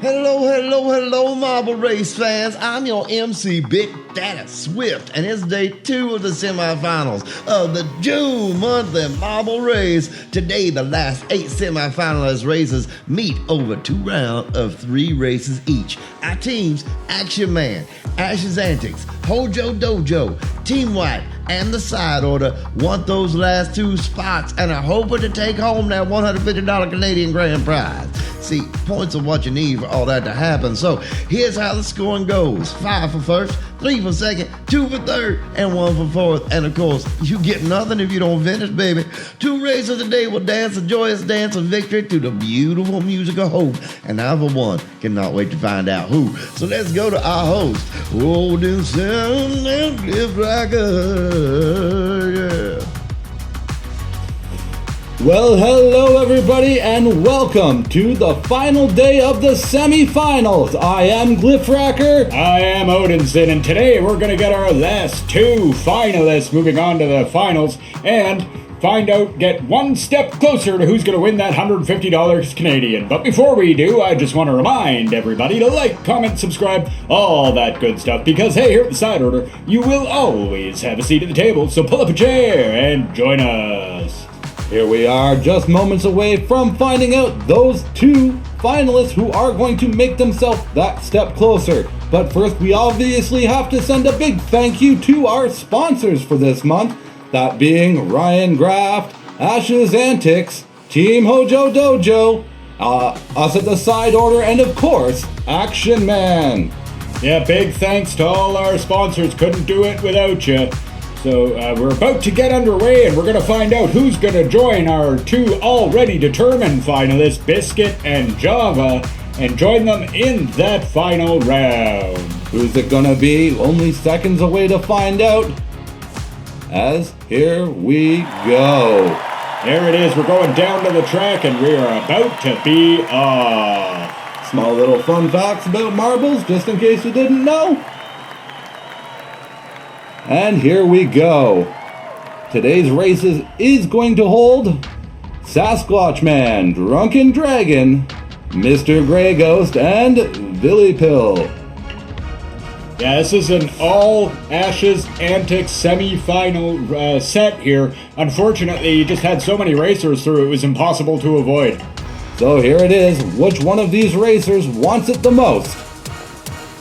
Hello, Marble Race fans. I'm your MC, Big Daddy Swift, and it's day 2 of the semifinals of the June monthly Marble Race. Today, the last 8 semifinalist races meet over 2 rounds of 3 races each. Our teams, Action Man, Ash's Antics, Hojo Dojo, Team White, and the side order want those last 2 spots and are hoping to take home that $150 Canadian grand prize. See, points are what you need for all that to happen. So here's how the scoring goes. 5 for first, 3 for second, 2 for third, and 1 for fourth. And of course, you get nothing if you don't finish, baby. 2 racers today will dance a joyous dance of victory to the beautiful music of hope. And I, for one, cannot wait to find out who. So let's go to our host, Golden Sound and Cliff Rocker. Yeah. Well, hello everybody and welcome to the final day of the semifinals. I am Glyphracker. I am Odinson, and today we're going to get our last 2 finalists moving on to the finals and get one step closer to who's going to win that $150 Canadian. But before we do, I just want to remind everybody to like, comment, subscribe, all that good stuff, because hey, here at the side order, you will always have a seat at the table, so pull up a chair and join us. Here we are, just moments away from finding out those 2 finalists who are going to make themselves that step closer. But first, we obviously have to send a big thank you to our sponsors for this month, that being Ryan Graft, Ash's Antics, Team Hojo Dojo, us at the side order, and of course, Action Man. Yeah, big thanks to all our sponsors. Couldn't do it without you. So we're about to get underway, and we're going to find out who's going to join our 2 already determined finalists, Biscuit and Java, and join them in that final round. Who's it going to be? Only seconds away to find out. As here we go. There it is. We're going down to the track, and we are about to be off. Small little fun facts about marbles, just in case you didn't know. And here we go. Today's races is going to hold Sasquatch Man, Drunken Dragon, Mr. Grey Ghost, and Billy Pill. Yeah, this is an all Ash's Antics semi-final set here. Unfortunately, you just had so many racers through, it was impossible to avoid. So here it is. Which one of these racers wants it the most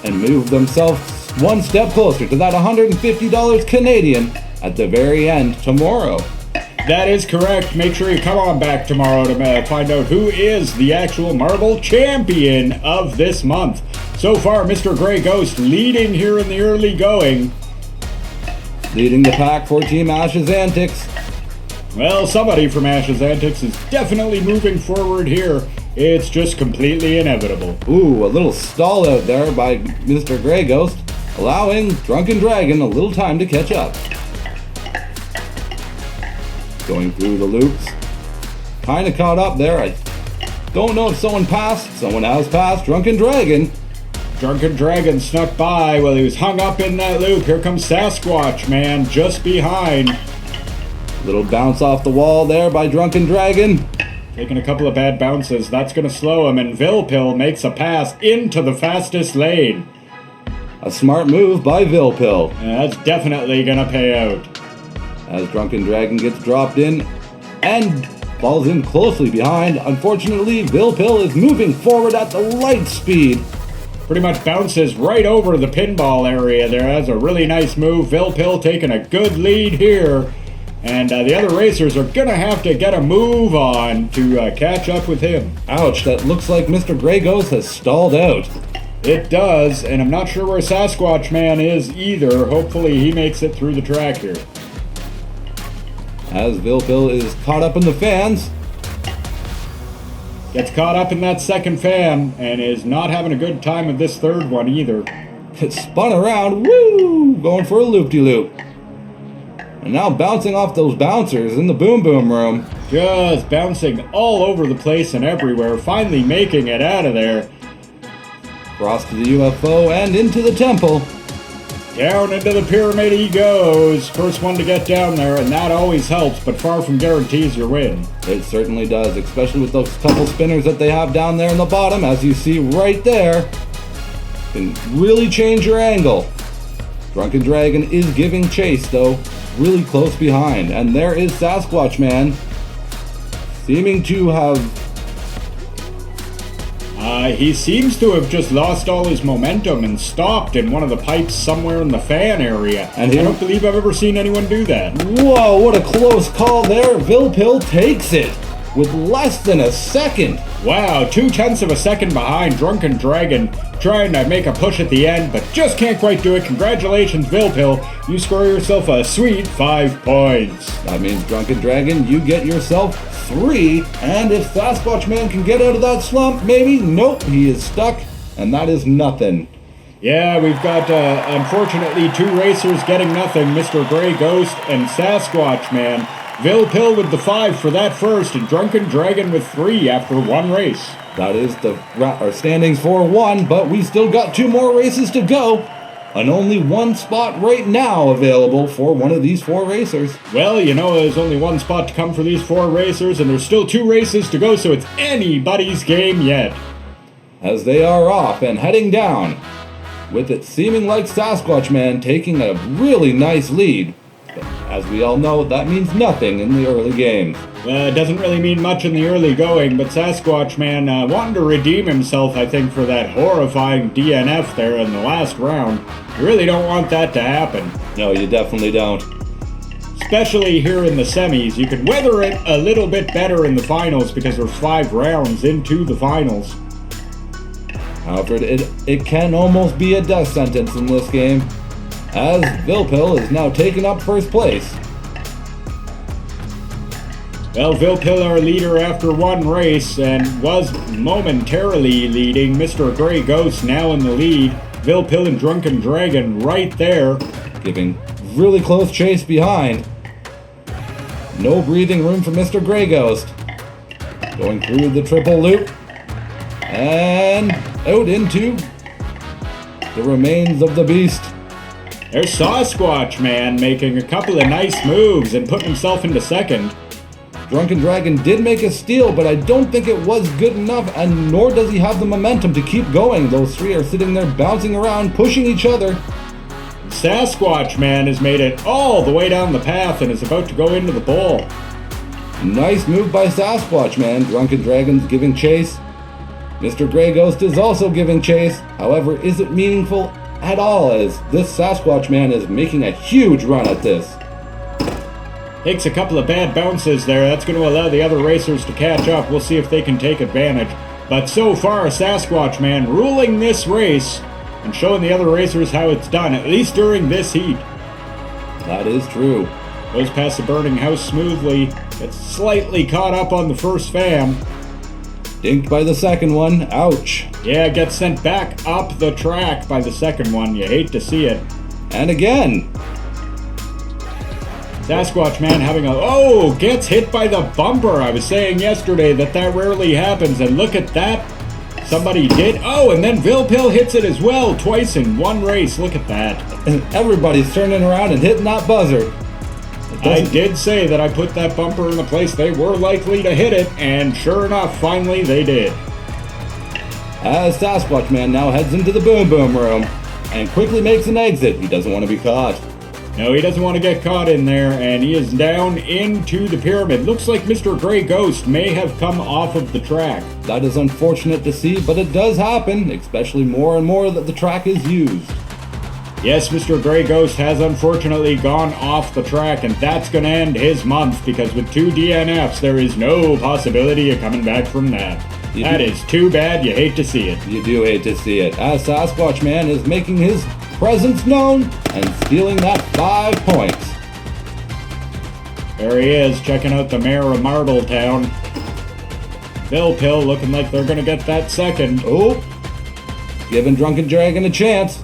and move themselves one step closer to that $150 Canadian at the very end tomorrow? That is correct. Make sure you come on back tomorrow to find out who is the actual marble champion of this month. So far, Mr. Grey Ghost leading here in the early going. Leading the pack for Team Ash's Antics. Well, somebody from Ash's Antics is definitely moving forward here. It's just completely inevitable. Ooh, a little stall out there by Mr. Grey Ghost, allowing Drunken Dragon a little time to catch up. Going through the loops. Kind of caught up there. I don't know if someone passed. Someone has passed Drunken Dragon. Drunken Dragon snuck by while he was hung up in that loop. Here comes Sasquatch Man just behind. Little bounce off the wall there by Drunken Dragon. Taking a couple of bad bounces. That's going to slow him, and Vilpil makes a pass into the fastest lane. A smart move by Vilpil. Yeah, that's definitely going to pay out. As Drunken Dragon gets dropped in and falls in closely behind. Unfortunately, Vilpil is moving forward at the light speed. Pretty much bounces right over the pinball area there. That's a really nice move. Vilpil taking a good lead here. And the other racers are going to have to get a move on to catch up with him. Ouch, that looks like Mr. Grey Ghost has stalled out. It does, and I'm not sure where Sasquatch Man is either. Hopefully he makes it through the track here. As Vilpil is caught up in the fans. Gets caught up in that second fan and is not having a good time with this third one either. It spun around, woo, going for a loop-de-loop. And now bouncing off those bouncers in the boom boom room. Just bouncing all over the place and everywhere, finally making it out of there. Across to the UFO and into the temple. Down into the pyramid he goes. First one to get down there, and that always helps, but far from guarantees your win. It certainly does, especially with those couple spinners that they have down there in the bottom, as you see right there. Can really change your angle. Drunken Dragon is giving chase, though, really close behind. And there is Sasquatch Man, seeming to have... He seems to have just lost all his momentum and stopped in one of the pipes somewhere in the fan area. And I don't believe I've ever seen anyone do that. Whoa, what a close call there. Vilpil takes it with less than a second. Wow, 0.2 of a second behind. Drunken Dragon trying to make a push at the end, but just can't quite do it. Congratulations, Vilpil. You score yourself a sweet 5 points. That means, Drunken Dragon, you get yourself 3. And if Sasquatch Man can get out of that slump, maybe? Nope, he is stuck, and that is nothing. Yeah, we've got, unfortunately, 2 racers getting nothing. Mr. Grey Ghost and Sasquatch Man. Vilpil with the 5 for that first, and Drunken Dragon with 3 after 1 race. That is our standings for 1, but we still got 2 more races to go. And only 1 spot right now available for one of these 4 racers. Well, you know, there's only 1 spot to come for these 4 racers, and there's still 2 races to go, so it's anybody's game yet. As they are off and heading down, with it seeming like Sasquatch Man taking a really nice lead. But as we all know, that means nothing in the early games. It doesn't really mean much in the early going, but Sasquatch Man wanting to redeem himself, I think, for that horrifying DNF there in the last round. You really don't want that to happen. No, you definitely don't. Especially here in the semis. You can weather it a little bit better in the finals because there's 5 rounds into the finals. However, it can almost be a death sentence in this game, as Vilpil is now taking up first place. Well, Vilpil, our leader after 1 race, and was momentarily leading. Mr. Grey Ghost now in the lead. Vilpil and Drunken Dragon right there. Giving really close chase behind. No breathing room for Mr. Grey Ghost. Going through the triple loop. And out into the remains of the beast. There's Sasquatch Man making a couple of nice moves and putting himself into second. Drunken Dragon did make a steal, but I don't think it was good enough, and nor does he have the momentum to keep going. Those 3 are sitting there bouncing around, pushing each other. Sasquatch Man has made it all the way down the path and is about to go into the bowl. Nice move by Sasquatch Man. Drunken Dragon's giving chase. Mr. Grey Ghost is also giving chase. However, is it meaningful at all, as this Sasquatch Man is making a huge run at this? Takes a couple of bad bounces there. That's going to allow the other racers to catch up. We'll see if they can take advantage. But so far, Sasquatch Man ruling this race and showing the other racers how it's done, at least during this heat. That is true. Goes past the burning house smoothly. Gets slightly caught up on the first fan. Dinked by the second one. Ouch. Yeah, gets sent back up the track by the second one. You hate to see it. And again. Sasquatch Man having gets hit by the bumper. I was saying yesterday that rarely happens, and look at that. Somebody did. Oh, and then Vilpil hits it as well, twice in 1 race. Look at that. And everybody's turning around and hitting that buzzer. I did say that I put that bumper in the place they were likely to hit it, and sure enough, finally they did. As Sasquatch Man now heads into the Boom Boom Room and quickly makes an exit. He doesn't want to be caught. No, he doesn't want to get caught in there, and he is down into the pyramid. Looks like Mr. Grey Ghost may have come off of the track. That is unfortunate to see, but it does happen, especially more and more that the track is used. Yes, Mr. Grey Ghost has unfortunately gone off the track, and that's going to end his month, because with 2 DNFs, there is no possibility of coming back from that. That is too bad. You hate to see it. You do hate to see it, as Sasquatch Man is making his presence known and stealing that 5 points. There he is, checking out the mayor of Marbletown. Vilpil looking like they're going to get that second. Oh, giving Drunken Dragon a chance.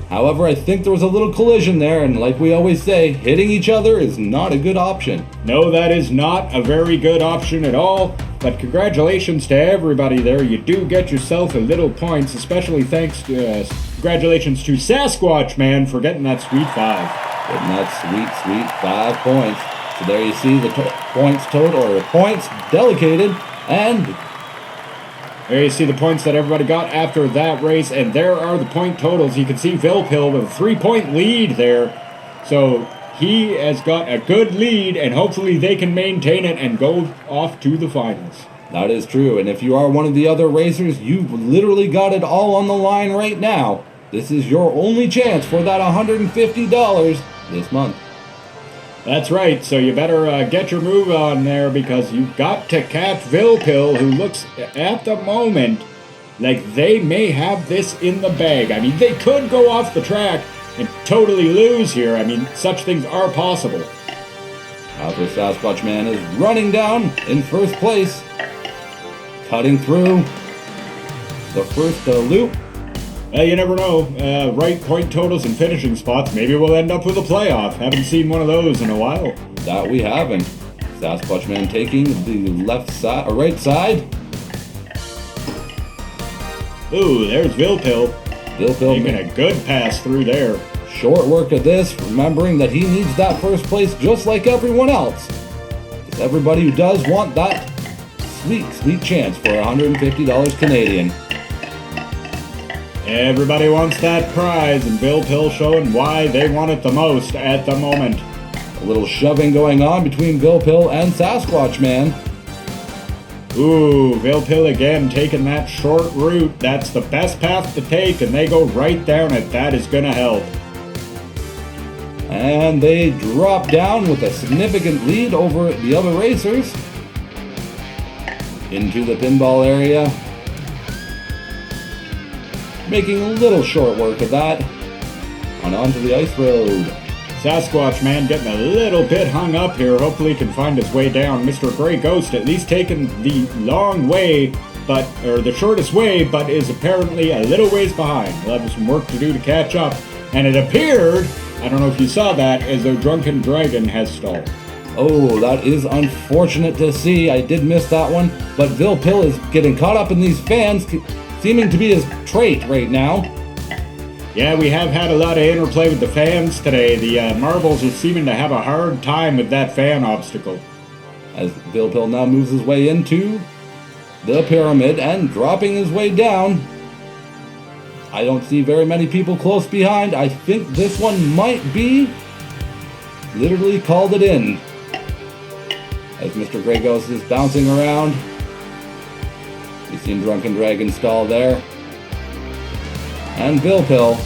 However, I think there was a little collision there, and like we always say, hitting each other is not a good option. No, that is not a very good option at all. But congratulations to everybody there. You do get yourself a little points, especially congratulations to Sasquatch Man for getting that sweet 5. Getting that sweet 5 points. So there you see the points total, or points delegated, and there you see the points that everybody got after that race, and there are the point totals. You can see Vilpil with a 3-point lead there. So he has got a good lead, and hopefully they can maintain it and go off to the finals. That is true, and if you are one of the other racers, you've literally got it all on the line right now. This is your only chance for that $150 this month. That's right, so you better get your move on there, because you've got to catch Vilpil, who looks at the moment like they may have this in the bag. I mean, they could go off the track and totally lose here. I mean, such things are possible. Alpha Sasquatch Man is running down in first place, cutting through the first loop. You never know. Right point totals and finishing spots. Maybe we'll end up with a playoff. Haven't seen one of those in a while. That we haven't. Sasquatch Man taking the left side, or right side. Ooh, there's Vilpil. Making a good pass through there. Short work of this, remembering that he needs that first place just like everyone else. Because everybody who does want that sweet chance for $150 Canadian. Everybody wants that prize, and Vilpil showing why they want it the most at the moment. A little shoving going on between Vilpil and Sasquatch Man. Ooh, Vilpil again taking that short route. That's the best path to take, and they go right down it. That is going to help. And they drop down with a significant lead over the other racers. Into the pinball area. Making a little short work of that. On onto the ice road. Sasquatch Man getting a little bit hung up here. Hopefully he can find his way down. Mr. Grey Ghost at least taking the long way, or the shortest way, but is apparently a little ways behind. He'll have some work to do to catch up. And it appeared, I don't know if you saw that, as though Drunken Dragon has stalled. Oh, that is unfortunate to see. I did miss that one. But Vilpil is getting caught up in these fans, seeming to be his trait right now. Yeah, we have had a lot of interplay with the fans today. The Marbles are seeming to have a hard time with that fan obstacle. As Vilpil now moves his way into the pyramid and dropping his way down. I don't see very many people close behind. I think this one might be literally called it in. As Mr. Grey Ghost is bouncing around. You've seen Drunken Dragon stall there. And Vilpil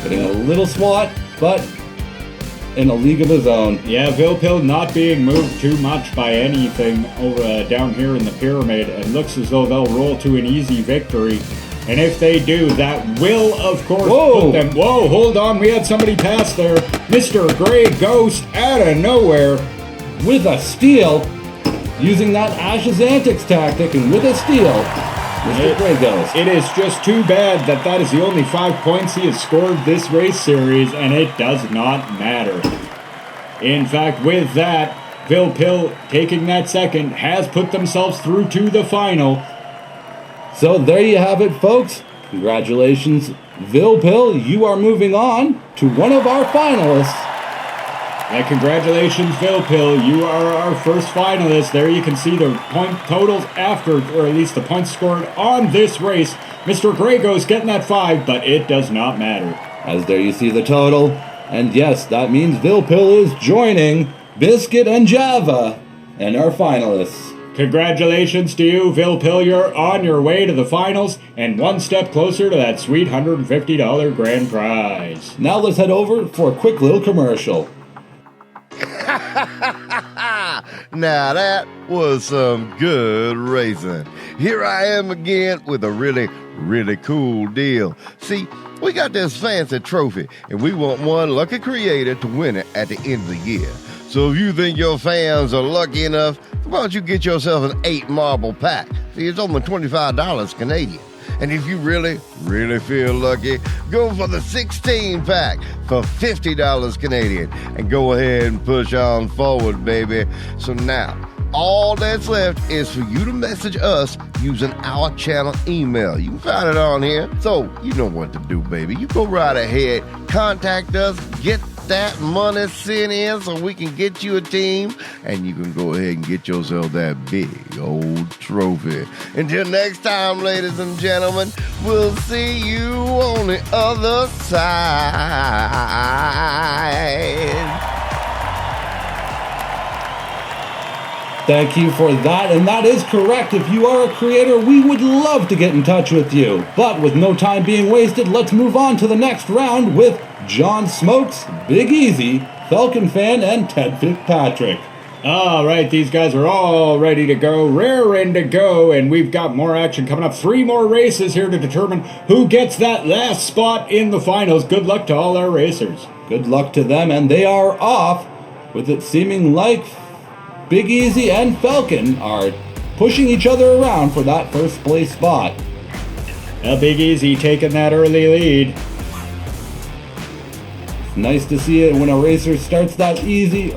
getting a little swat, but in a league of his own. Yeah, Vilpil not being moved too much by anything over down here in the pyramid, and looks as though they'll roll to an easy victory. And if they do, that will, of course, put them... Whoa, hold on, we had somebody pass there. Mr. Grey Ghost out of nowhere. With a steal, using that Ash's Antics tactic, and with a steal, Mr. Grey Ghost. It is just too bad that is the only 5 points he has scored this race series, and it does not matter. In fact, with that, Vilpil taking that second has put themselves through to the final. So there you have it, folks. Congratulations, Vilpil. You are moving on to one of our finalists. Yeah, congratulations, Vilpil. You are our first finalist. There you can see the point totals after, or at least the points scored on this race. Mr. Grey Ghost getting that 5, but it does not matter. As there you see the total. And yes, that means Vilpil is joining Biscuit and Java and our finalists. Congratulations to you, Vilpil. You're on your way to the finals and one step closer to that sweet $150 grand prize. Now let's head over for a quick little commercial. Now that was some good racing. Here I am again with a really cool deal. See, we got this fancy trophy, and we want one lucky creator to win it at the end of the year. So if you think your fans are lucky enough, why don't you get yourself an 8 marble pack? See, it's only $25 Canadian. And if you really feel lucky, go for the 16 pack for $50 Canadian. And go ahead and push on forward, baby. So now, all that's left is for you to message us using our channel email. You can find it on here. So you know what to do, baby. You go right ahead, contact us, get that money sent in so we can get you a team, and you can go ahead and get yourself that big old trophy. Until next time, ladies and gentlemen, we'll see you on the other side. Thank you for that, and that is correct. If you are a creator, we would love to get in touch with you. But with no time being wasted, let's move on to the next round with John Smokes, Big Easy, Falcon Fan, and Ted Fitzpatrick. All right, these guys are all ready to go, raring to go, and we've got more action coming up. 3 more races here to determine who gets that last spot in the finals. Good luck to all our racers. Good luck to them, and they are off, with it seeming like Big Easy and Falcon are pushing each other around for that first place spot. Big Easy taking that early lead. It's nice to see it when a racer starts that easy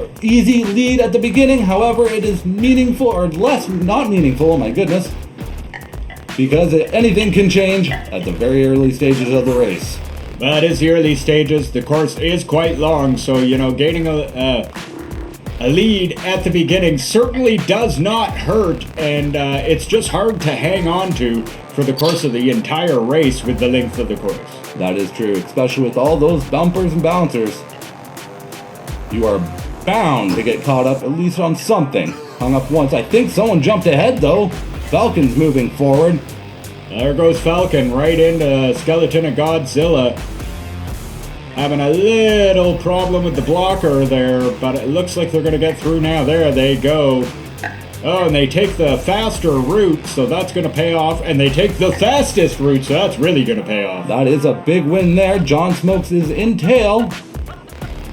lead at the beginning. However, it is meaningful, or less not meaningful, oh my goodness, because anything can change at the very early stages of the race. But it's the early stages. The course is quite long, so, gaining a lead at the beginning certainly does not hurt, and it's just hard to hang on to for the course of the entire race with the length of the course. That is true, especially with all those bumpers and bouncers. You are bound to get caught up at least on something. Hung up once. I think someone jumped ahead though. Falcon's moving forward. There goes Falcon right into Skeleton of Godzilla. Having a little problem with the blocker there, but it looks like they're going to get through now. There they go. Oh, and they take the faster route, so that's going to pay off. And they take the fastest route, so that's really going to pay off. That is a big win there. John Smokes is in tail.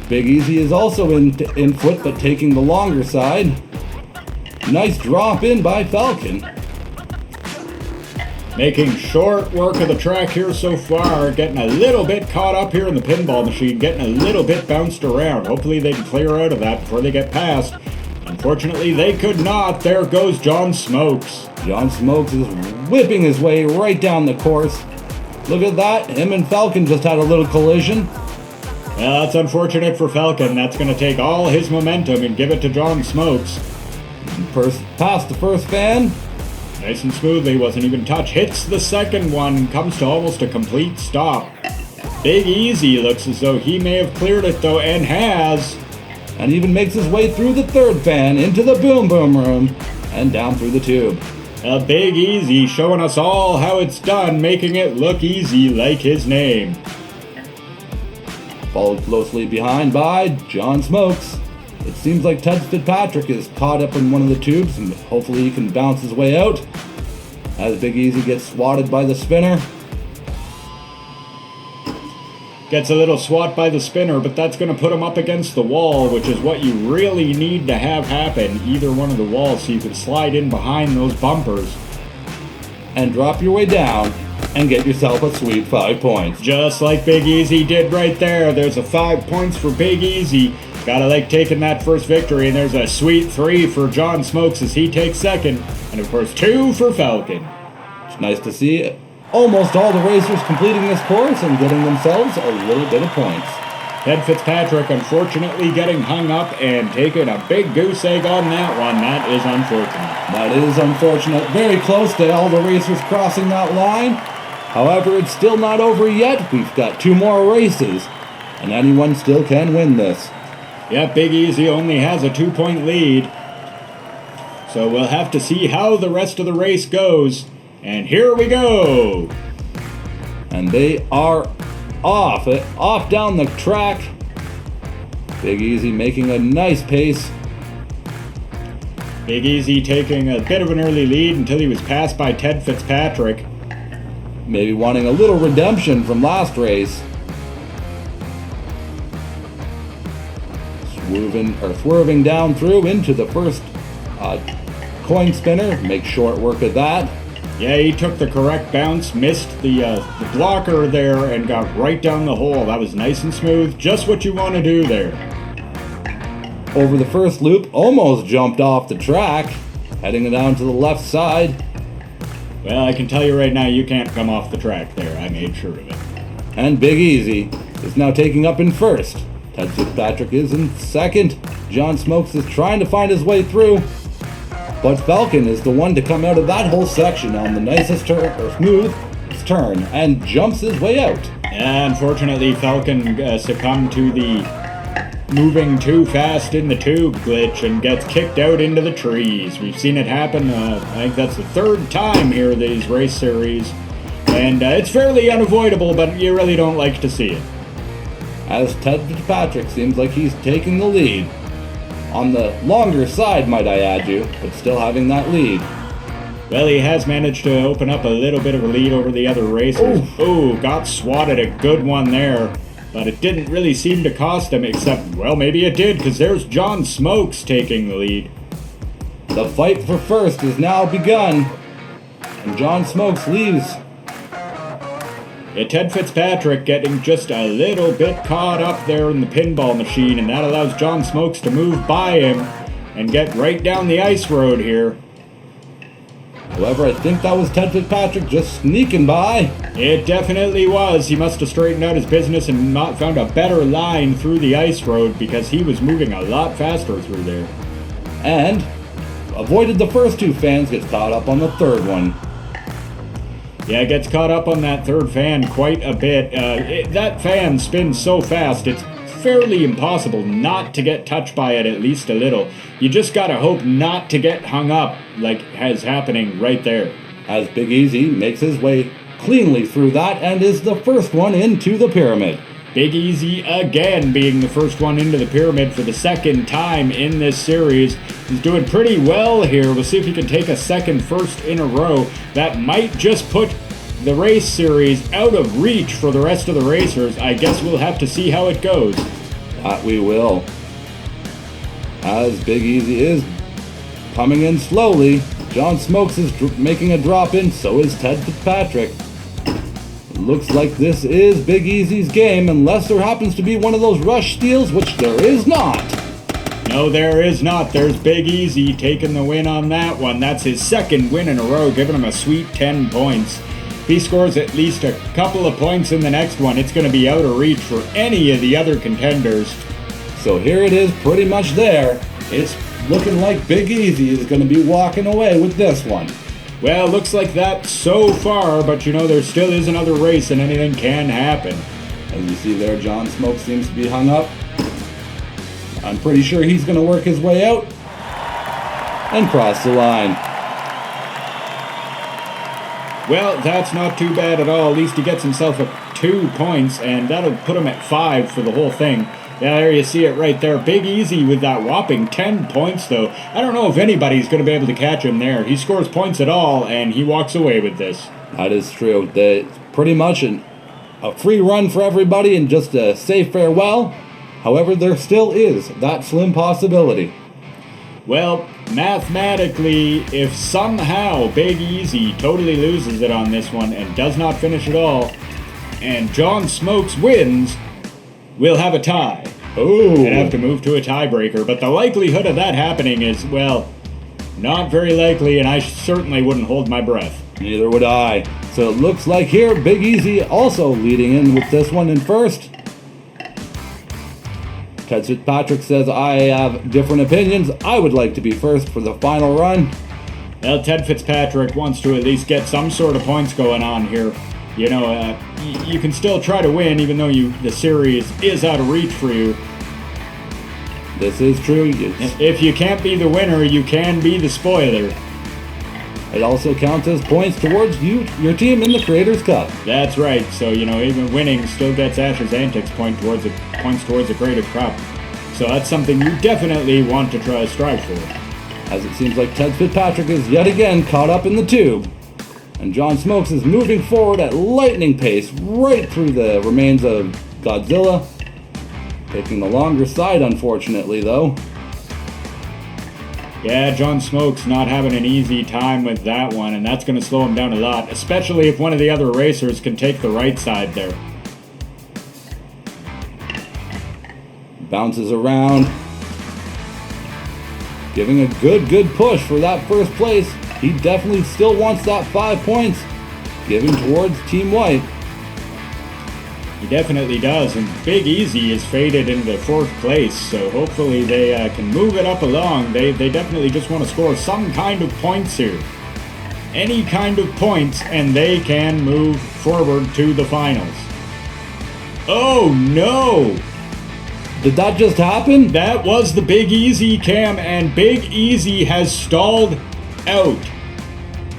Big Easy is also in foot, but taking the longer side. Nice drop in by Falcon. Making short work of the track here so far, getting a little bit caught up here in the pinball machine, getting a little bit bounced around. Hopefully they can clear out of that before they get past. Unfortunately, they could not. There goes John Smokes. John Smokes is whipping his way right down the course. Look at that. Him and Falcon just had a little collision. Well, that's unfortunate for Falcon. That's going to take all his momentum and give it to John Smokes. Past the first fan. Nice and smoothly, wasn't even touched. Hits the second one, comes to almost a complete stop. Big Easy looks as though he may have cleared it though, and has. And even makes his way through the third fan into the boom boom room and down through the tube. A Big Easy showing us all how it's done, making it look easy like his name. Followed closely behind by John Smokes. It seems like Ted Fitzpatrick is caught up in one of the tubes, and hopefully he can bounce his way out as Big Easy gets swatted by the spinner. Gets a little swat by the spinner, but that's going to put him up against the wall, which is what you really need to have happen, either one of the walls, so you can slide in behind those bumpers. And drop your way down and get yourself a sweet 5 points. Just like Big Easy did right there. There's a 5 points for Big Easy. Gotta like taking that first victory, and there's a sweet 3 for John Smokes as he takes second, and of course 2 for Falcon. It's nice to see almost all the racers completing this course and getting themselves a little bit of points. Ted Fitzpatrick unfortunately getting hung up and taking a big goose egg on that one. That is unfortunate. That is unfortunate. Very close to all the racers crossing that line. However, it's still not over yet. We've got 2 more races, and anyone still can win this. Yeah, Big Easy only has a 2-point lead. So we'll have to see how the rest of the race goes. And here we go. And they are off down the track. Big Easy making a nice pace. Big Easy taking a bit of an early lead until he was passed by Ted Fitzpatrick. Maybe wanting a little redemption from last race. Swerving down through into the first coin spinner. Make short work of that. Yeah, he took the correct bounce, missed the blocker there, and got right down the hole. That was nice and smooth. Just what you want to do there. over the first loop, almost jumped off the track, heading down to the left side. Well, I can tell you right now, you can't come off the track there. I made sure of it. And Big Easy is now taking up in first. Ted Fitzpatrick is in second. John Smokes is trying to find his way through. But Falcon is the one to come out of that whole section on the nicest smooth turn and jumps his way out. Unfortunately, Falcon succumbed to the moving too fast in the tube glitch and gets kicked out into the trees. We've seen it happen, I think that's the third time here, these race series. And it's fairly unavoidable, but you really don't like to see it. As Ted Fitzpatrick seems like he's taking the lead. On the longer side, might I add you, but still having that lead. Well, he has managed to open up a little bit of a lead over the other racers. Oh, got swatted, a good one there. But it didn't really seem to cost him, except, well, maybe it did, because there's John Smokes taking the lead. The fight for first has now begun, and John Smokes leaves. Yeah, Ted Fitzpatrick getting just a little bit caught up there in the pinball machine, and that allows John Smokes to move by him and get right down the ice road here. However, I think that was Ted Fitzpatrick just sneaking by. It definitely was. He must have straightened out his business and found a better line through the ice road because he was moving a lot faster through there. And avoided the first two fans, gets caught up on the third one. Yeah, gets caught up on that third fan quite a bit. That fan spins so fast, it's fairly impossible not to get touched by it at least a little. You just gotta hope not to get hung up like is happening right there. As Big Easy makes his way cleanly through that and is the first one into the pyramid. Big Easy again being the first one into the pyramid for the second time in this series. He's doing pretty well here. We'll see if he can take a second first in a row. That might just put the race series out of reach for the rest of the racers. I guess we'll have to see how it goes. That we will. As Big Easy is coming in slowly, John Smokes is making a drop in, so is Ted Fitzpatrick. Looks like this is Big Easy's game, unless there happens to be one of those rush steals, which there is not. No, there is not. There's Big Easy taking the win on that one. That's his second win in a row, giving him a sweet 10 points. If he scores at least a couple of points in the next one, it's going to be out of reach for any of the other contenders. So here it is, pretty much there. It's looking like Big Easy is going to be walking away with this one. Well, looks like that so far, but you know, there still is another race and anything can happen. As you see there, John Smokes seems to be hung up. I'm pretty sure he's going to work his way out and cross the line. Well, that's not too bad at all. At least he gets himself 2 points, and that'll put him at 5 for the whole thing. Yeah, there you see it right there. Big Easy with that whopping 10 points, though. I don't know if anybody's going to be able to catch him there. He scores points at all, and he walks away with this. That is true. It's pretty much a free run for everybody and just a safe farewell. However, there still is that slim possibility. Well, mathematically, if somehow Big Easy totally loses it on this one and does not finish at all, and John Smokes wins, we'll have a tie. Oh. And have to move to a tiebreaker, but the likelihood of that happening is, well, not very likely, and I certainly wouldn't hold my breath. Neither would I. So it looks like here, Big Easy also leading in with this one in first. Ted Fitzpatrick says, I have different opinions. I would like to be first for the final run. Well, Ted Fitzpatrick wants to at least get some sort of points going on here. You know, you can still try to win even though the series is out of reach for you. This is true. If you can't be the winner, you can be the spoiler. It also counts as points towards your team in the Creators Cup. That's right. So, you know, even winning still gets Ash's Antics points towards the Creative Cup. So that's something you definitely want to try to strive for. As it seems like Ted Fitzpatrick is yet again caught up in the tube. And John Smokes is moving forward at lightning pace right through the remains of Godzilla. Taking the longer side, unfortunately, though. Yeah, John Smokes not having an easy time with that one, and that's going to slow him down a lot, especially if one of the other racers can take the right side there. Bounces around. giving a good push for that first place. He definitely still wants that 5 points, giving towards Team White. He definitely does, and Big Easy is faded into 4th place, so hopefully they can move it up along. They definitely just want to score some kind of points here. Any kind of points, and they can move forward to the finals. Oh no! Did that just happen? That was the Big Easy cam, and Big Easy has stalled out.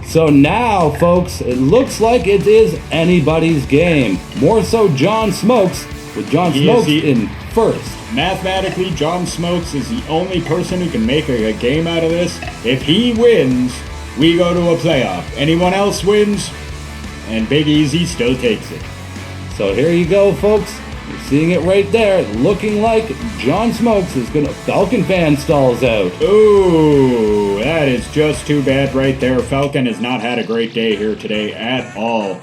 So now, folks, it looks like it is anybody's game. More so John Smokes, with John Smokes in first. Mathematically, John Smokes is the only person who can make a game out of this. If he wins, we go to a playoff. Anyone else wins, and Big Easy still takes it. So here you go, folks. You're seeing it right there. Looking like John Smokes is going to... Falcon fan stalls out. Ooh, that is just too bad right there. Falcon has not had a great day here today at all.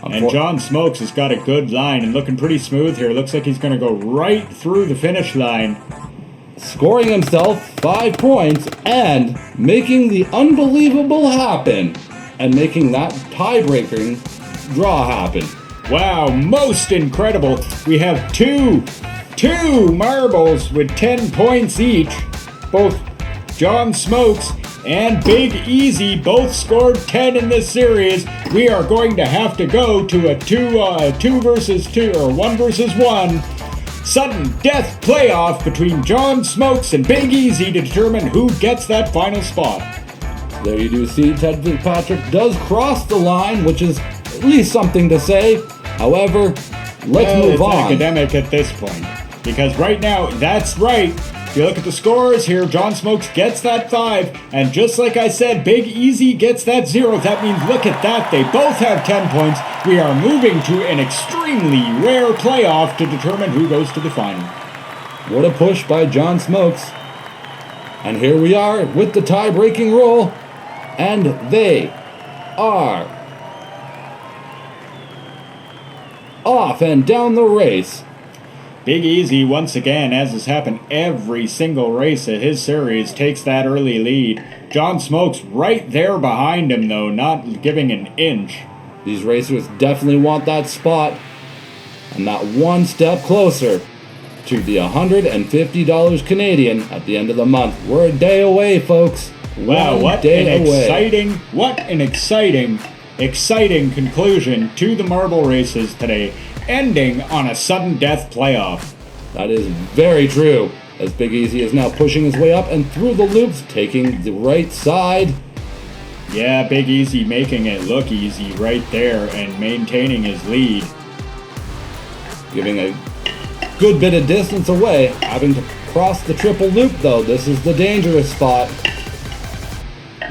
And John Smokes has got a good line and looking pretty smooth here. Looks like he's going to go right through the finish line. Scoring himself 5 points and making the unbelievable happen. And making that tie-breaking draw happen. Wow, most incredible. We have two marbles with 10 points each. Both John Smokes and Big Easy both scored 10 in this series. We are going to have to go to a 2 versus 2 or 1 versus 1 sudden death playoff between John Smokes and Big Easy to determine who gets that final spot. There you do see Ted Fitzpatrick does cross the line, which is at least something to say. However, let's move it's on. Academic at this point. Because right now, that's right. If you look at the scores here, John Smokes gets that 5. And just like I said, Big Easy gets that 0. That means, look at that. They both have 10 points. We are moving to an extremely rare playoff to determine who goes to the final. What a push by John Smokes. And here we are with the tie-breaking roll. And they are off and down the race. Big Easy, once again, as has happened every single race of his series, takes that early lead. John Smokes right there behind him, though, not giving an inch. These racers definitely want that spot. And that one step closer to the $150 Canadian at the end of the month. We're a day away, folks. Wow, what an exciting conclusion to the marble races today, ending on a sudden death playoff. That is very true, as Big Easy is now pushing his way up and through the loops, taking the right side. Yeah, Big Easy making it look easy right there and maintaining his lead. Giving a good bit of distance away, having to cross the triple loop though. This is the dangerous spot.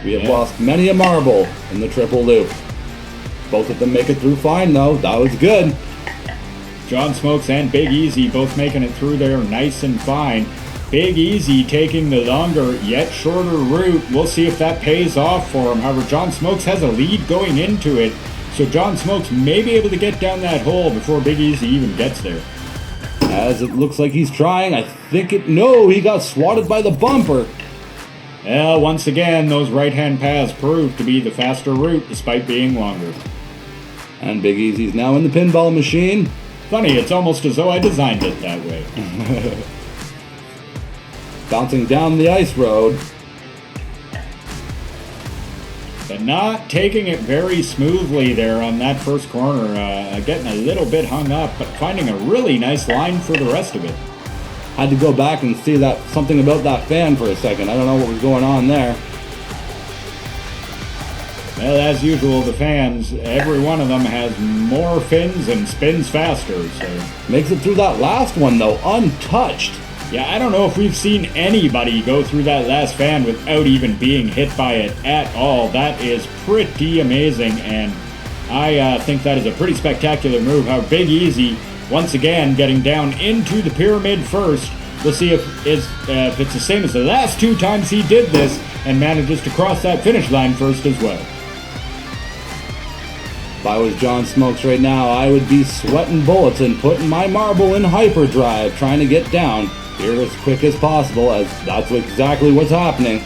We have lost many a marble in the triple loop. Both of them make it through fine though. That was good. John Smokes and Big Easy both making it through there nice and fine. Big Easy taking the longer yet shorter route. We'll see if that pays off for him. However, John Smokes has a lead going into it, so John Smokes may be able to get down that hole before Big Easy even gets there. As it looks like he's trying, no, he got swatted by the bumper. Well, once again, those right-hand paths proved to be the faster route despite being longer. And Big Easy's now in the pinball machine. Funny, it's almost as though I designed it that way. Bouncing down the ice road. But not taking it very smoothly there on that first corner. Getting a little bit hung up, but finding a really nice line for the rest of it. Had to go back and see something about that fan for a second. I don't know what was going on there. Well, as usual, the fans, every one of them has more fins and spins faster, so... Makes it through that last one, though, untouched. Yeah, I don't know if we've seen anybody go through that last fan without even being hit by it at all. That is pretty amazing, and I think that is a pretty spectacular move. How Big Easy, once again, getting down into the pyramid first. We'll see if it's the same as the last 2 times he did this and manages to cross that finish line first as well. If I was John Smokes right now, I would be sweating bullets and putting my marble in hyperdrive, trying to get down here as quick as possible, as that's exactly what's happening.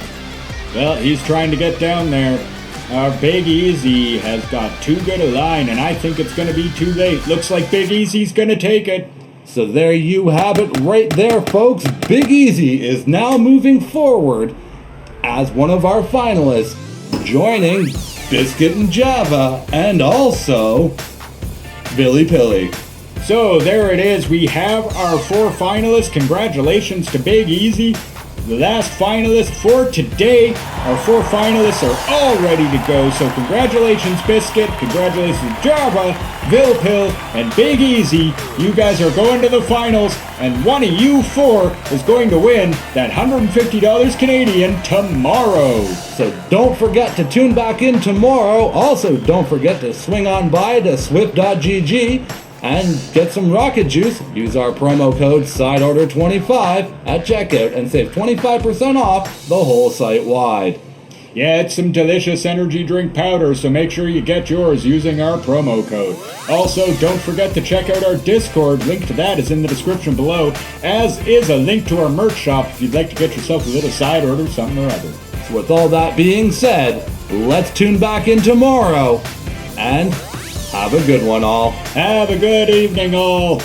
Well, he's trying to get down there. Big Easy has got too good a line, and I think it's going to be too late. Looks like Big Easy's going to take it. So there you have it right there, folks. Big Easy is now moving forward as one of our finalists, joining Biscuit and Java and also Billy Pilly. So there it is. We have our 4 finalists. Congratulations to Big Easy. The last finalist for today. Our 4 finalists are all ready to go. So congratulations, Biscuit. Congratulations, Java, Vilpil, and Big Easy. You guys are going to the finals, and one of you 4 is going to win that $150 Canadian tomorrow. So don't forget to tune back in tomorrow. Also, don't forget to swing on by to swift.gg and get some rocket juice. Use our promo code SIDEORDER25 at checkout and save 25% off the whole site wide. Yeah, it's some delicious energy drink powder, so make sure you get yours using our promo code. Also, don't forget to check out our Discord. Link to that is in the description below, as is a link to our merch shop if you'd like to get yourself a little side order, something or other. So with all that being said, let's tune back in tomorrow and have a good one, all. Have a good evening, all.